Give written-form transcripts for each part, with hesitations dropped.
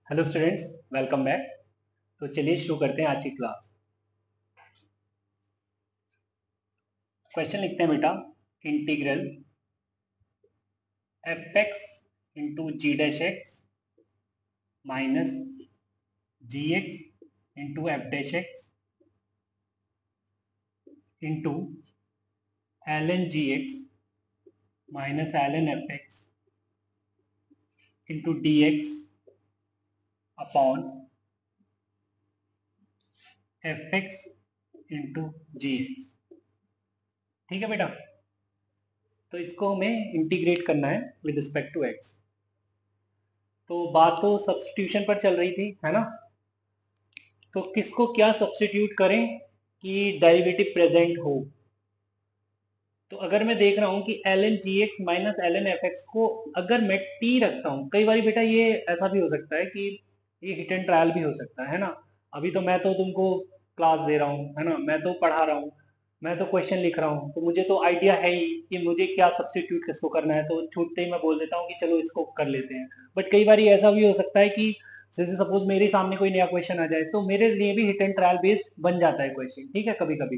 Hello students, welcome back. तो चलिए शुरू करते हैं आज की क्लास। क्वेश्चन लिखते हैं बेटा। इंटीग्रल एफ एक्स इंटू जी dash x minus g x into F dash x into l N G x minus L N F x into d x upon f x into g x. ठीक है बेटा, तो इसको हमें integrate करना है with respect to x. तो बात तो सब्स्टिट्यूशन पर चल रही थी, है ना। तो किसको क्या सब्स्टिट्यूट करें कि डेरिवेटिव प्रेजेंट हो। तो अगर मैं देख रहा हूं कि L N G x minus L N F X को अगर मैं टी रखता हूं, कई बार बेटा ये ऐसा भी हो सकता है कि ये हिट एंड ट्रायल भी हो सकता है ना। अभी तो मैं तो तुमको क्लास दे रहा हूँ, है ना, मैं तो पढ़ा रहा हूँ, मैं तो क्वेश्चन लिख रहा हूँ, तो मुझे तो आइडिया है ही कि मुझे क्या सब्स्टिट्यूट किसको करना है। तो छूटते ही मैं बोल देता हूँ कि चलो इसको कर लेते हैं। बट कई बार ऐसा भी हो सकता है कि जैसे सपोज मेरे सामने कोई नया क्वेश्चन आ जाए, तो मेरे लिए भी हिट एंड ट्रायल बेस्ड बन जाता है क्वेश्चन, ठीक है, कभी कभी।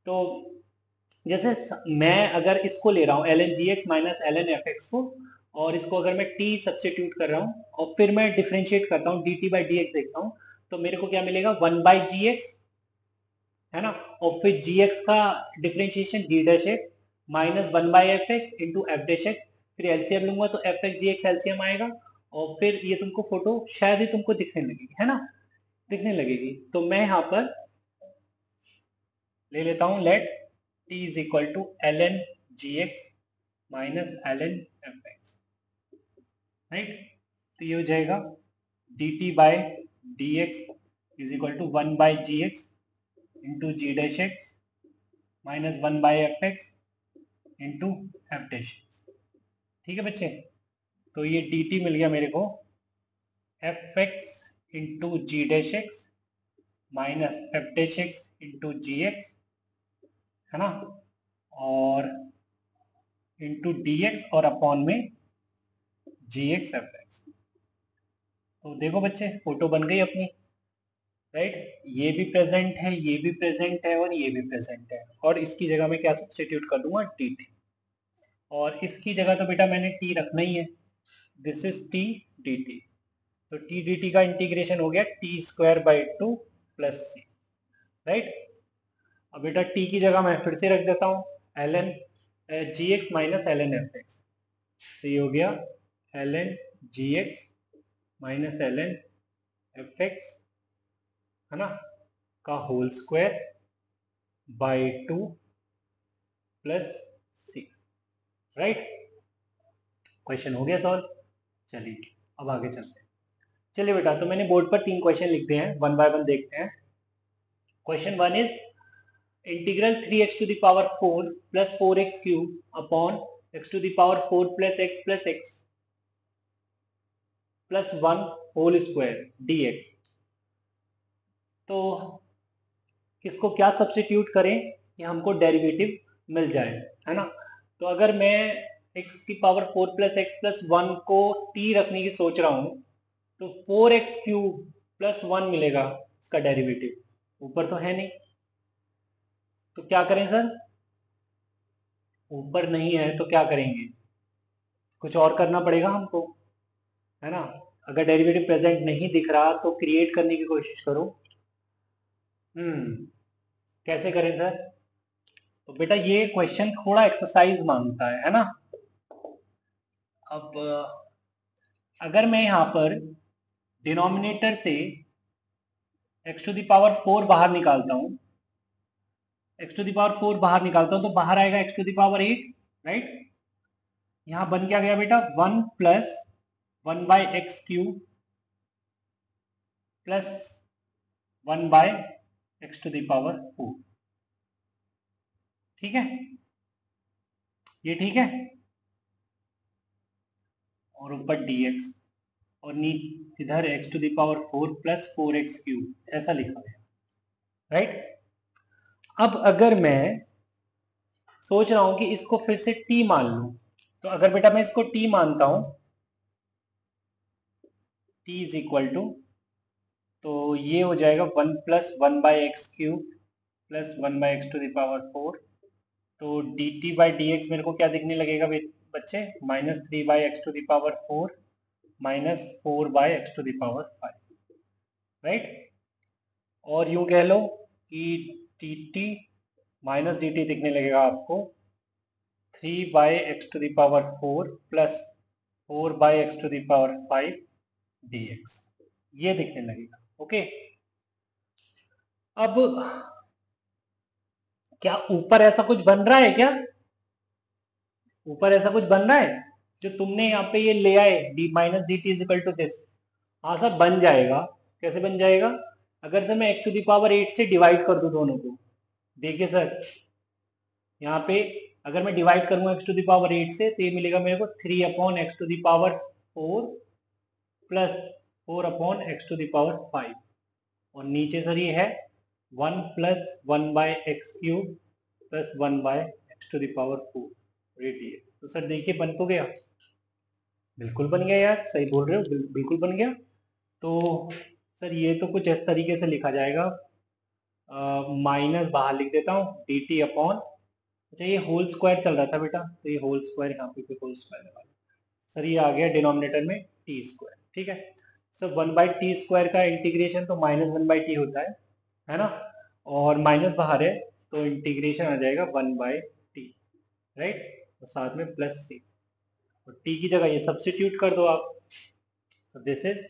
तो जैसे मैं अगर इसको ले रहा हूँ L N G x minus L N F X को, और इसको अगर मैं टी सब्सटीट्यूट कर रहा हूँ और फिर मैं डिफ्रेंशिएट करता हूँ D T by D x देखता हूँ, तो मेरे को क्या मिलेगा, वन बाई जी एक्स, है ना। और फिर जी एक्स का differentiation G dash x minus one by F x into F dash X. फिर एलसीएम लूंगा तो F X G X LCM आएगा। और फिर ये तुमको फोटो शायद ही तुमको दिखने लगेगी, है ना, दिखने लगेगी। तो मैं यहाँ पर ले लेता हूँ let T is equal to L N G x minus L N F X, right. तो ये हो जाएगा D T by D X is equal to one by G x into ji dash x minus one by F x into F dash X. ठीक है बच्चे, तो ये D T मिल गया मेरे को एफ एक्स इंटू जी dash x minus f dash x into g x, है ना, और इंटू डी एक्स और अपॉन में जी एक्स एफ एक्स। तो देखो बच्चे, फोटो बन गई अपनी, राइट। ये भी प्रेजेंट है, ये भी प्रेजेंट है और ये भी प्रेजेंट है। और इसकी जगह में क्या सब्स्टिट्यूट कर दूंगा, टी टी। और इसकी जगह तो बेटा मैंने टी रखना ही है, this is T D T. तो टी डी टी का इंटीग्रेशन हो गया T square by two plus C, right. अब बेटा टी की जगह मैं फिर से रख देता हूँ L N G x minus L N F X. तो ये हो गया L N G x minus L N F X, है ना, का whole square by two plus C, right. Question हो गया सॉल्व। चलिए अब आगे चलते हैं। चलिए बेटा, तो मैंने बोर्ड पर 3 क्वेश्चन लिख दिए हैं, वन बाय वन देखते हैं। Question 1 is integral 3x to the power 4 plus 4x cube upon x to the power 4 plus x plus 1 whole square dx। तो किसको क्या सब्स्टिट्यूट करें कि हमको डेरिवेटिव मिल जाए, है ना। तो अगर मैं x की पावर 4 प्लस एक्स प्लस 1 को t रखने की सोच रहा हूं, तो 4x क्यूब प्लस 1 मिलेगा उसका डेरिवेटिव, ऊपर तो है नहीं। तो क्या करें सर, ऊपर नहीं है तो क्या करेंगे, कुछ और करना पड़ेगा हमको, है ना। अगर डेरिवेटिव प्रेजेंट नहीं दिख रहा तो क्रिएट करने की कोशिश करो। कैसे करें सर। तो बेटा ये क्वेश्चन थोड़ा एक्सरसाइज मांगता है ना। अब अगर मैं यहाँ पर डिनोमिनेटर से x टू द पावर 4 बाहर निकालता हूँ, x टू द पावर 4 बाहर निकालता हूँ तो बाहर आएगा x to the power 8, right. यहाँ बन क्या गया बेटा, 1 plus 1 by X cube plus 1 by X to the power 4। ठीक है, ये ठीक है। और ऊपर dx और इधर x to the power 4 plus 4x cube, ऐसा लिखा गया, राइट। अब अगर मैं सोच रहा हूं कि इसको फिर से t मान लूं, तो अगर बेटा मैं इसको t मानता हूं टी इज इक्वल टू, तो ये हो जाएगा 1 प्लस 1/x³ प्लस 1/x⁴। तो dt बाई dx मेरे को क्या दिखने लगेगा बच्चे, -3/x⁴ माइनस 4/x⁵, राइट। और यूं कह लो कि dt माइनस dt दिखने लगेगा आपको 3/x⁴ प्लस 4/x⁵ dx, ये दिखने लगेगा। ओके, अब क्या ऊपर ऐसा कुछ बन रहा है क्या? ऊपर ऐसा कुछ बन रहा है जो तुमने यहाँ पे ये ले आए D minus D T is equal to this? हाँ सर बन जाएगा। कैसे बन जाएगा? अगर सर मैं x⁸ से डिवाइड कर दूं दोनों को, देखिए सर यहाँ पे अगर मैं डिवाइड करूंगा x⁸ से तो ये मिलेगा मेरे को 3/x⁴ प्लस 4/x⁵, और नीचे सर ये है 1 प्लस 1/x³ प्लस 1/x⁴, तो सर देखिए बन तो गया, बिल्कुल बन गया यार, सही बोल रहे हो, बिल्कुल बन गया। तो सर ये तो कुछ इस तरीके से लिखा जाएगा, माइनस बाहर लिख देता हूँ dt अपॉन, अच्छा ये होल स्क्वायर चल रहा था बेटा, तो ये होल स्क्वायर यहाँ पे होल स्क्वायर लगा, सर ये आ गया डिनोमिनेटर में टी स्क्वायर, ठीक है। सर 1/t² का इंटीग्रेशन तो -1/t होता है ना, और माइनस बाहर है तो इंटीग्रेशन आ जाएगा 1/t, राइट, तो साथ में प्लस सी, तो t की जगह ये सब्स्टिट्यूट कर दो आप, तो this is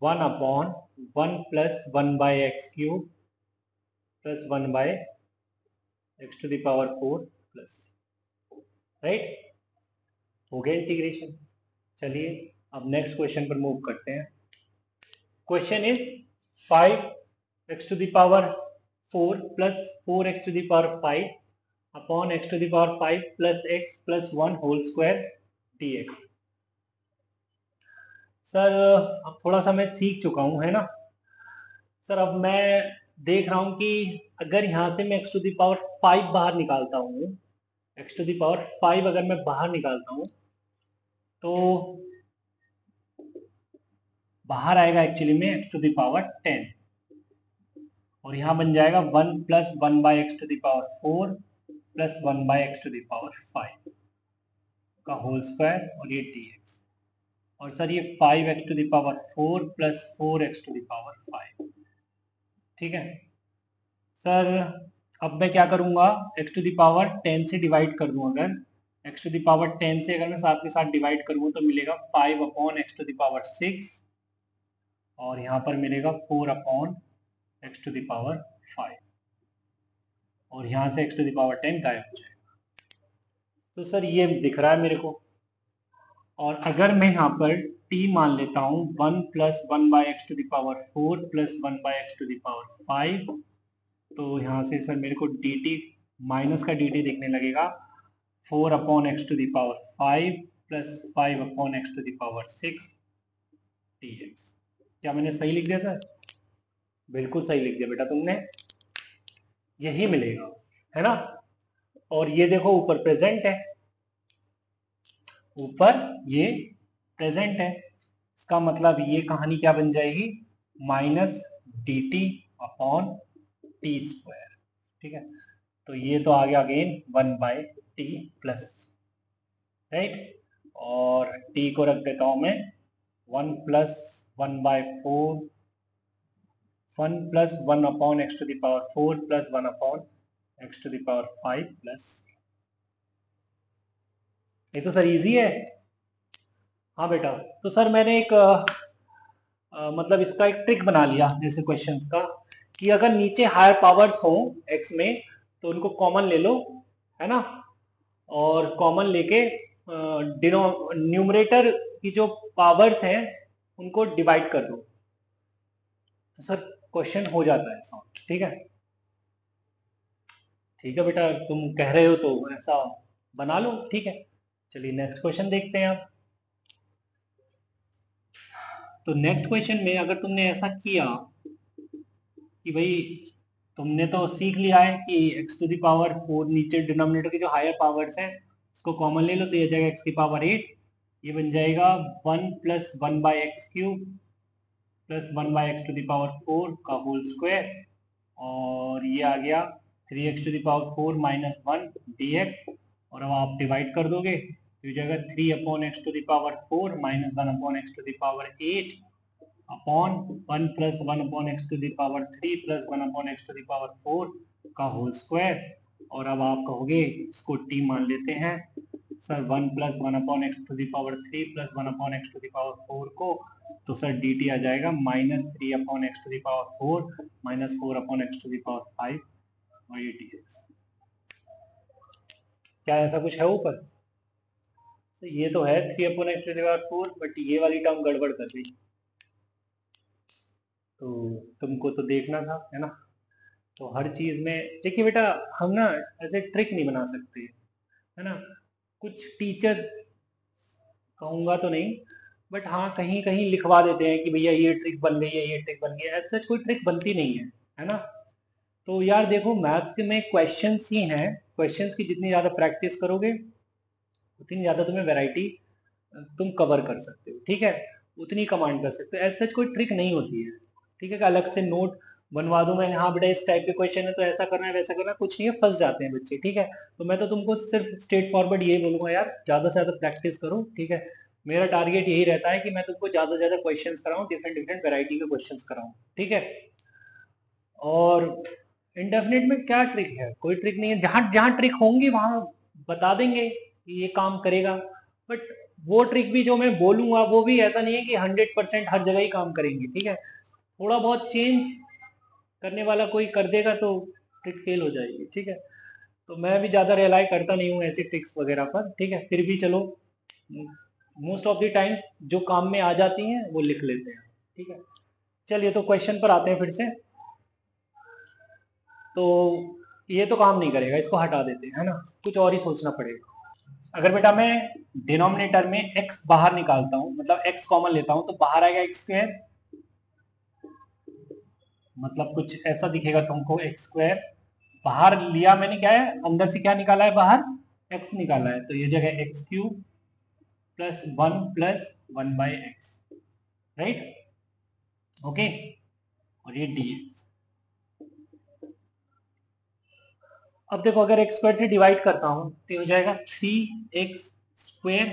1/1 plus 1/x³ plus 1/x⁴ plus, right, हो गया इंटीग्रेशन। चलिए अब नेक्स्ट क्वेश्चन पर मूव करते हैं। Question is 5x⁴ plus 4x⁵ upon x⁵ plus x plus 1 whole square dx। Sir अब थोड़ा सा मैं सीख चुका हूँ, है ना सर। अब मैं देख रहा हूँ कि अगर यहाँ से मैं x⁵ बाहर निकालता हूँ, x⁵ अगर मैं बाहर निकालता हूँ तो बाहर आएगा एक्चुअली में x⁴ और यहाँ बन जाएगा 1 प्लस 1/x⁴ प्लस 1/x⁵ का होल स्क्वायर और ये dx, और सर ये 5x⁴ प्लस 4x⁵, ठीक है सर। अब मैं क्या करूंगा, x⁴ से डिवाइड कर दूं, अगर x⁴ से अगर मैं साथ के साथ डिवाइड करूँ तो मिलेगा 5/x⁶, और यहाँ पर मिलेगा 4/x⁵, और यहाँ से x⁴ गायब हो जाएगा। तो सर ये दिख रहा है मेरे को, और अगर मैं यहाँ पर t मान लेता हूँ 1 प्लस 1/x⁴ प्लस 1/x⁵, तो यहाँ से सर मेरे को dt माइनस का dt दिखने लगेगा 4/x⁵ प्लस 5/x⁶ dx। क्या मैंने सही लिख दिया सर? बिल्कुल सही लिख दिया बेटा तुमने, यही मिलेगा, है ना। और ये देखो ऊपर प्रेजेंट है, ऊपर ये प्रेजेंट है, इसका मतलब ये कहानी क्या बन जाएगी, माइनस dt अपॉन t², ठीक है। तो ये तो आ गया अगेन 1/t प्लस, राइट, और t को रख देता हूं मैं 1 plus 1/4, 1 plus 1/x⁴ plus 1/x⁵ plus, ये तो सर इजी है। हाँ बेटा, तो सर मैंने एक मतलब इसका एक ट्रिक बना लिया जैसे क्वेश्चंस का, कि अगर नीचे हायर पावर्स हो x में तो उनको कॉमन ले लो, है ना, और कॉमन लेके न्यूमरेटर की जो पावर्स हैं उनको डिवाइड कर दो, तो सर क्वेश्चन हो जाता है सॉल्व, ठीक है। ठीक है बेटा, तुम कह रहे हो तो ऐसा बना लो, ठीक है। चलिए नेक्स्ट क्वेश्चन देखते हैं आप। तो नेक्स्ट क्वेश्चन में अगर तुमने ऐसा किया कि भाई तुमने तो सीख लिया है कि x⁴, नीचे डिनोमिनेटर की जो हायर पावर्स हैं उसको कॉमन ले लो, तो ये जाएगा x⁸, ये बन जाएगा 1 प्लस 1/x³ प्लस 1/x⁴ का होल स्क्वायर, और ये आ गया 3x⁴ माइनस 1 dx, और अब आप डिवाइड कर दोगे तो ये जाएगा 3/x⁴ minus 1/x⁸ upon 1 plus 1/x⁴ plus 1/x⁴ का होल स्क्वायर, और अब आप कहोगे इसको t मान लेते हैं sir 1 plus 1/x⁴ plus 1/x⁴ को, तो सर dt आ जाएगा -3/x⁴ माइनस 4/x⁵, और ये dx। क्या ऐसा कुछ है ऊपर? तो ये तो है 3/x⁴, बट ये वाली टर्म गड़बड़ कर गई, तो तुमको तो देखना था, है ना। तो हर चीज में देखिए बेटा, हम ना ऐसे ट्रिक नहीं बना सकते, है ना। कुछ टीचर कहूंगा तो नहीं, बट हाँ कहीं कहीं लिखवा देते हैं कि भैया ये ट्रिक बन गई है, ये ट्रिक बन गई है, ऐसा कोई ट्रिक बनती नहीं है ना। तो यार देखो, मैथ्स के में क्वेश्चंस ही हैं, क्वेश्चंस की जितनी ज़्यादा प्रैक्टिस करोगे उतनी ज़्यादा तुम्हें वैरायटी तुम कवर कर सकते हो, ठीक है, उतनी कमांड कर सकते हो। ऐसा कोई ट्रिक नहीं होती है, ठीक है, कि अलग से नोट बनवा दूं मैं, हाँ बेटा इस टाइप के क्वेश्चन है तो ऐसा करना है वैसा करना, कुछ नहीं है, फंस जाते हैं बच्चे, ठीक है। तो मैं तो तुमको सिर्फ स्ट्रेट फॉरवर्ड ये बोलूंगा यार, ज़्यादा से ज़्यादा प्रैक्टिस करो, ठीक है। मेरा टारगेट यही रहता है कि मैं तुमको ज़्यादा से ज़्यादा क्वेश्चंस कराऊं, डिफरेंट डिफरेंट वैरायटी के क्वेश्चंस कराऊं, ठीक है। और इंडेफिनिट में क्या ट्रिक है? कोई ट्रिक नहीं है, जहां जहां ट्रिक होंगी वहां बता देंगे कि ये काम करेगा, बट वो ट्रिक भी जो मैं बोलूंगा वो भी ऐसा नहीं है कि 100% हर जगह ही काम करेंगे, ठीक है। थोड़ा बहुत चेंज करने वाला कोई कर देगा तो ट्रिक फेल हो जाएगी, ठीक है। तो मैं भी ज़्यादा रिलाई करता नहीं हूँ ऐसी ट्रिक्स वगैरह पर, ठीक है, फिर भी चलो मोस्ट ऑफ द टाइम्स जो काम में आ जाती हैं वो लिख लेते हैं, ठीक है। चलिए तो क्वेश्चन पर आते हैं फिर से। तो ये तो काम नहीं करेगा, इसको हटा देते हैं, है ना, कुछ और ही सोचना पड़ेगा। अगर बेटा मैं डिनोमिनेटर में x बाहर निकालता हूं, मतलब x कॉमन लेता हूं, तो बाहर आएगा x², मतलब कुछ ऐसा दिखेगा तुमको x²। बाहर लिया मैंने, क्या है अंदर से क्या निकाला है, बाहर x निकाला है, तो ये जगह x³ plus 1 plus 1/x, right, okay, और ये dx। अब देखो अगर x² से डिवाइड करता हूं तो हो जाएगा 3x²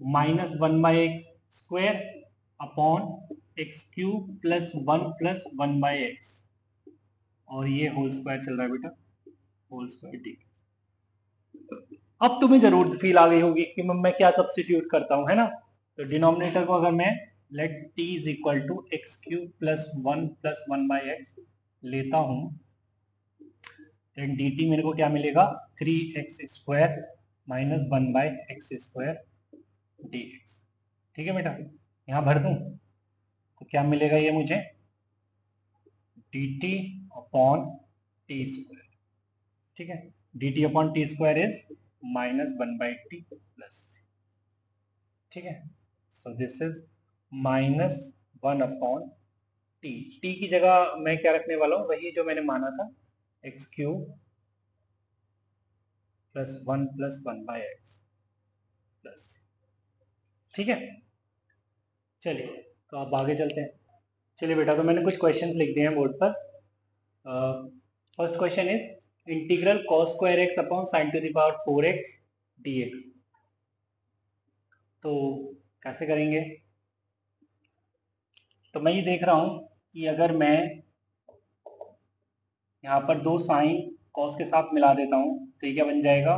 minus 1/x² upon x³ plus 1 plus 1/x, और ये होल स्क्वायर चल रहा है बेटा, होल स्क्वायर डी। अब तुम्हें जरूर फील आ गई होगी कि मैं क्या सब्स्टिट्यूट करता हूं, है ना। तो डिनोमिनेटर को अगर मैं let t is equal to x³ plus 1 plus 1/x लेता हूं, देन dt मेरे को क्या मिलेगा, 3x² माइनस 1/x² dx, ठीक है बेटा। यहां भर दूं तो क्या मिलेगा ये मुझे, dt अपॉन t², ठीक है, dt upon t² is -1/t plus, ठीक है। So this is -1 upon T, T की जगह मैं क्या रखने वाला हूँ, वही जो मैंने माना था, x³ plus 1 plus 1/x plus, ठीक है। चलिए तो आप आगे चलते हैं। चलिए बेटा, तो मैंने कुछ क्वेश्चंस लिख दिए हैं बोर्ड पर। First question is integral cos² x upon sin⁴x dx। तो कैसे करेंगे? तो मैं ये देख रहा हूं कि अगर मैं यहाँ पर दो साइन कॉस के साथ मिला देता हूं तो ये क्या बन जाएगा,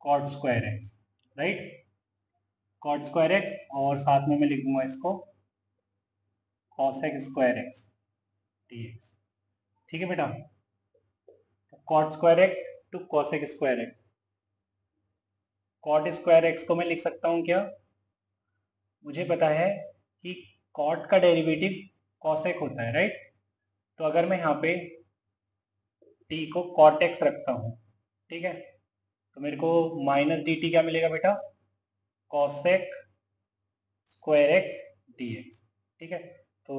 cot²x, राइट, cot²x, और साथ में मैं लिख दूंगा इसको cosec²x dx, ठीक है बेटा। cot²x टू cosec²x, cot²x को मैं लिख सकता हूँ क्या, मुझे पता है कि cot का डेरिवेटिव cosec होता है, राइट। तो अगर मैं यहाँ पे t को cot x रखता हूँ, ठीक है, तो मेरे को माइनस dt क्या मिलेगा बेटा, cosec²x dx, ठीक है। तो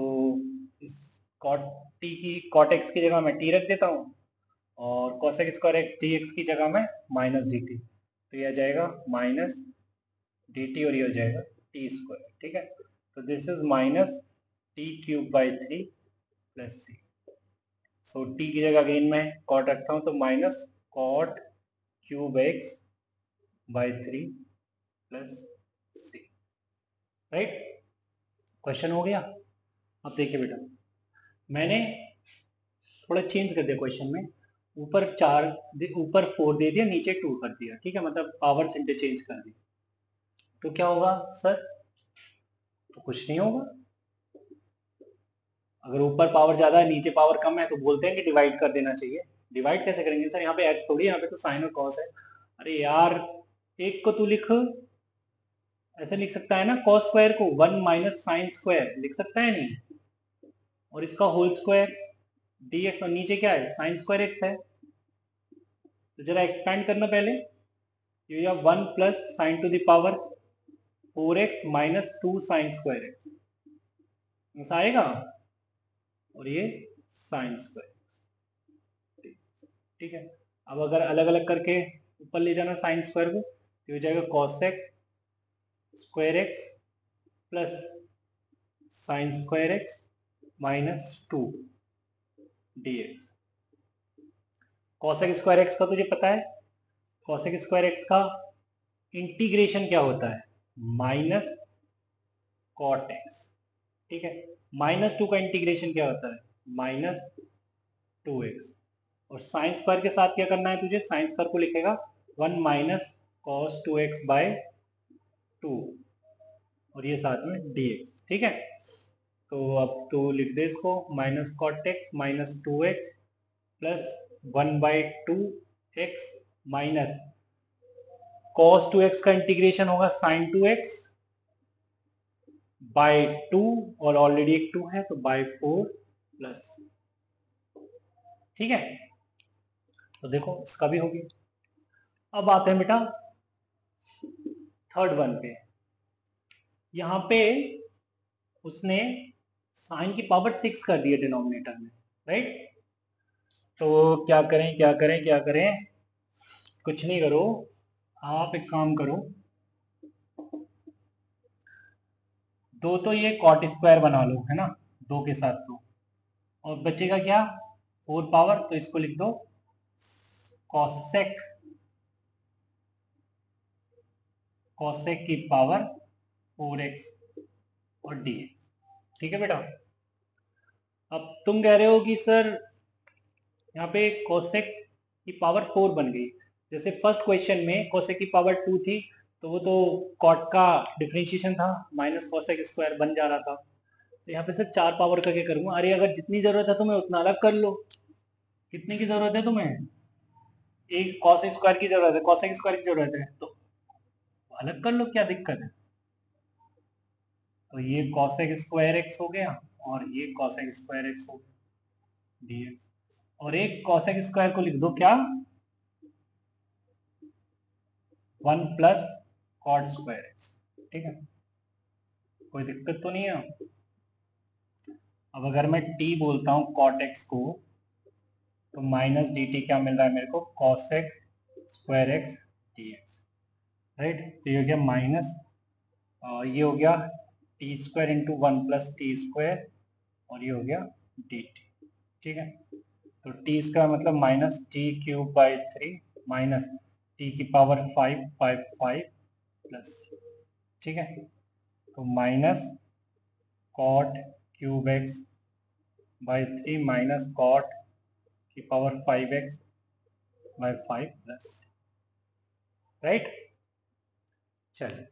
इस cot x की जगह मैं t रख देता हूँ, और cosec² dx की जगह में माइनस dt, तो यह आ जाएगा माइनस dt, और ये हो जाएगा t², ठीक है। तो this is minus T cube by 3 plus C. So T की जगह अगेन मैं कॉट रखता हूँ, तो minus cot cube x by 3 plus C. Right, question हो गया। अब देखिए बेटा, मैंने थोड़ा चेंज कर दिया क्वेश्चन में, ऊपर 4 ऊपर 4 दे दिया, नीचे 2 कर दिया, ठीक है, मतलब पावर्स इंटरचेंज कर दी। तो क्या होगा सर? तो कुछ नहीं होगा। अगर ऊपर पावर ज्यादा है नीचे पावर कम है तो बोलते हैं कि डिवाइड कर देना चाहिए। डिवाइड कैसे करेंगे सर? यहाँ पे एक्स थोड़ी, यहाँ पे तो साइन और कॉस है। अरे यार, एक को तू लिख, ऐसे लिख सकता है ना, कॉस स्क्वायर को 1 माइनस साइन स्क्वायर लिख सकता है नहीं, और इसका होल स्क्वायर dx, और नीचे क्या है? साइन स्क्वायर एक्स है। तो जरा एक्सपैंड करना पहले, ये 1 plus sign to the power 4x minus 2 sine square x आएगा, और ये साइन स्क्वायर, ठीक है। अब अगर अलग अलग करके ऊपर ले जाना साइन स्क्वायर को, तो हो जाएगा cosec square x plus sine square x minus 2 dx। Cosec square x का तुझे पता है, कॉसेक स्क्वायर एक्स का इंटीग्रेशन क्या होता है? माइनस कॉट एक्स, ठीक है। माइनस 2 का इंटीग्रेशन क्या होता है? Minus 2x। और साइन स्क्वायर के साथ क्या करना है तुझे? साइन स्क्वायर को लिखेगा 1 माइनस कॉस 2x बाय 2, और ये साथ में dx, ठीक है। तो अब तो लिख दे इसको, minus cot X minus 2x plus 1 by 2x minus cos 2x का इंटीग्रेशन होगा साइन 2x बाय 2, और ऑलरेडी एक 2 है तो बाय 4 प्लस, ठीक है। तो देखो इसका भी हो गया। अब आते हैं बेटा थर्ड वन पे। यहाँ पे उसने साइन की पावर 6 कर दी है डिनोमिनेटर में, राइट। तो क्या करें क्या करें क्या करें? कुछ नहीं करो, आप एक काम करो, दो तो ये कॉट स्क्वायर बना लो, है ना, दो के साथ दो, और बचेगा क्या? 4 पावर, तो इसको लिख दो कॉसेक, कॉसेक की पावर 4x और dx, ठीक है बेटा। अब तुम कह रहे हो कि सर यहाँ पे कोसेक की पावर 4 बन गई, जैसे फर्स्ट क्वेश्चन में कोसेक की पावर 2 थी, तो वो तो कॉट का डिफरेंशिएशन था, माइनस कोसेक स्क्वायर बन जा रहा था। तो यहाँ पे सर 4 पावर का क्या करूंगा? अरे अगर जितनी जरूरत है तुम्हें उतना अलग कर लो। कितने की जरूरत है तुम्हें? एक कोसेक स्क्वायर की जरूरत है, कोसेक स्क्वायर की जरूरत है, तो अलग कर लो, क्या दिक्कत है? तो ये कोसेक स्क्वायर एक्स हो गया, और ये कोसेक स्क्वायर एक्स हो गया dx, और एक कोसेक स्क्वायर को लिख दो क्या? 1 प्लस कॉट स्क्वायर एक्स, ठीक है। कोई दिक्कत तो नहीं है। अब अगर मैं t बोलता हूँ कॉट एक्स को, तो माइनस डी टी क्या मिल रहा है मेरे को? Cosec square x d x, right. तो ये हो गया माइनस, ये हो गया T square into 1 plus t square, और ये हो गया डी टी, ठीक है। तो टी स्क्वायर मतलब minus T cube by 3 minus t की पावर 5 5 5 प्लस, ठीक है। तो minus cot cube x by 3 minus cot की power 5x by 5 plus, right. चलिए